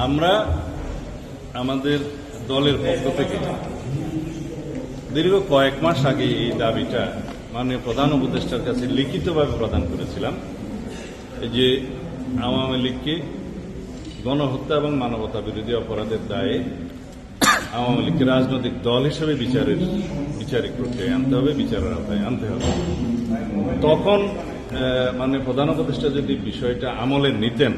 আমরা আমাদের দলের পক্ষ থেকে দীর্ঘ কয়েক মাস আগে এই দাবিটা মাননীয় প্রধান উপদেষ্টার কাছে লিখিতভাবে প্রদান করেছিলাম যে আওয়ামী লীগকে গণহত্যা এবং মানবতা বিরোধী অপরাধের দায়ে আওয়ামী লীগকে রাজনৈতিক দল হিসেবে বিচারিক প্রক্রিয়ায় আনতে হবে, বিচারের আওতায় আনতে হবে। তখন মাননীয় প্রধান উপদেষ্টা যদি বিষয়টা আমলে নিতেন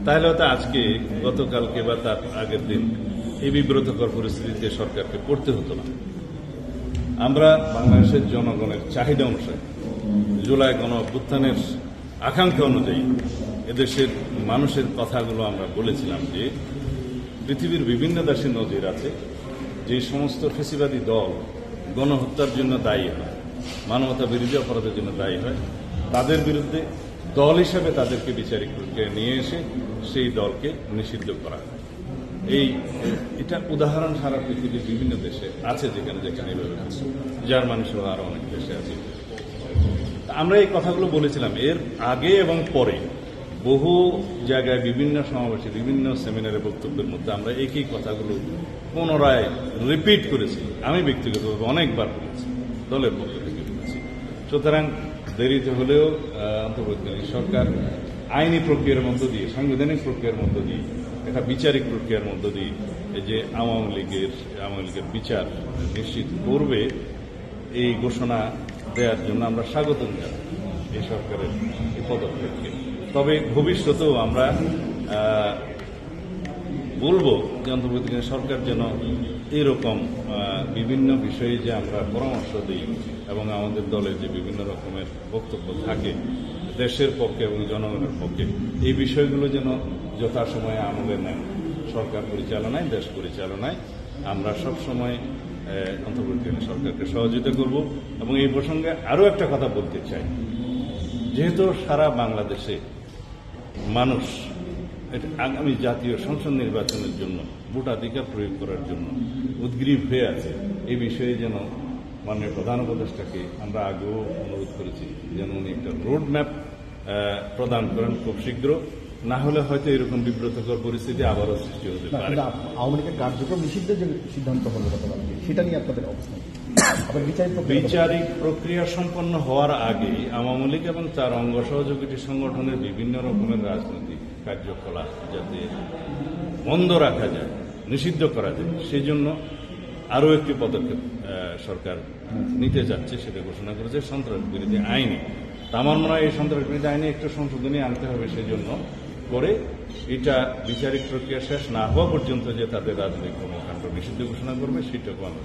তাহলে হয়তো আজকে গতকালকে বা তার আগের দিন এই বিব্রতকর পরিস্থিতিতে সরকারকে পড়তে হতো না। আমরা বাংলাদেশের জনগণের চাহিদা অনুসারে জুলাই গণ অভ্যুত্থানের আকাঙ্ক্ষা অনুযায়ী এদেশের মানুষের কথাগুলো আমরা বলেছিলাম যে পৃথিবীর বিভিন্ন দেশে নজির আছে যে সমস্ত ফ্যাসিবাদী দল গণহত্যার জন্য দায়ী হয়, মানবতা বিরোধী অপরাধের জন্য দায়ী হয়, তাদের বিরুদ্ধে দল হিসেবে তাদেরকে বিচারিক প্রক্রিয়া নিয়ে এসে সেই দলকে নিষিদ্ধ করা হয়। এটা উদাহরণ সারা পৃথিবীর বিভিন্ন দেশে আছে যেখানে এভাবে আছে, জার্মানি সহ আরো অনেক দেশে আছে। আমরা এই কথাগুলো বলেছিলাম এর আগে এবং পরে বহু জায়গায় বিভিন্ন সমাবেশে বিভিন্ন সেমিনারে বক্তব্যের মধ্যে আমরা একই কথাগুলো পুনরায় রিপিট করেছি। আমি ব্যক্তিগতভাবে অনেকবার বলেছি, দলের পক্ষ থেকে বলেছি। সুতরাং দেরিতে হলেও অন্তর্বর্তীকালীন সরকার আইনি প্রক্রিয়ার মধ্য দিয়ে, সাংবিধানিক প্রক্রিয়ার মধ্য দিয়ে, একটা বিচারিক প্রক্রিয়ার মধ্য দিয়ে যে আওয়ামী লীগের বিচার নিশ্চিত করবে এই ঘোষণা দেওয়ার জন্য আমরা স্বাগতম জানাই এই সরকারের এই পদক্ষেপকে। তবে ভবিষ্যতেও আমরা বলবো যে অন্তর্বর্তীকালীন সরকার যেন এরকম বিভিন্ন বিষয়ে যে আমরা পরামর্শ দিই এবং আমাদের দলের যে বিভিন্ন রকমের বক্তব্য থাকে দেশের পক্ষে এবং জনগণের পক্ষে, এই বিষয়গুলো যেন যথাসময়ে আমলে নেন। সরকার পরিচালনায়, দেশ পরিচালনায় আমরা সবসময় অন্তর্বর্তীকালীন সরকারকে সহযোগিতা করব। এবং এই প্রসঙ্গে আরও একটা কথা বলতে চাই, যেহেতু সারা বাংলাদেশে মানুষ আগামী জাতীয় সংসদ নির্বাচনের জন্য ভোটাধিকার প্রয়োগ করার জন্য উদ্গ্রীব হয়ে আছে, এই বিষয়ে যেন মাননীয় প্রধান উপদেষ্টাকে আমরা আগেও অনুরোধ করেছি যেন উনি একটা রোড ম্যাপ প্রদান করেন খুব শীঘ্র, না হলে হয়তো এরকম বিব্রতকর পরিস্থিতি আবারও সৃষ্টি হতে পারে। আওয়ামী লীগের কার্যক্রম নিষিদ্ধের যে সিদ্ধান্ত হলো সেটা নিয়ে আপনাদের অবস্থান? বিচারিক প্রক্রিয়া সম্পন্ন হওয়ার আগে আওয়ামী লীগ এবং তার অঙ্গ সহযোগী সংগঠনের বিভিন্ন রকমের রাজনৈতিক কার্যকলাপ যাতে বন্ধ রাখা যায়, নিষিদ্ধ করা যায়, সেই জন্য আরও একটি পদক্ষেপ সরকার নিতে যাচ্ছে, সেটা ঘোষণা করেছে সন্ত্রাস বিরোধী আইনে। আমার মনে হয় এই সন্ত্রাস বিরোধী আইনে একটু সংশোধনী আনতে হবে, সেই জন্য করে এটা বিচারিক প্রক্রিয়া শেষ না হওয়া পর্যন্ত যে তাদের রাজনৈতিক কর্মকাণ্ড নিষিদ্ধ ঘোষণা করবে সেটাকেও আমরা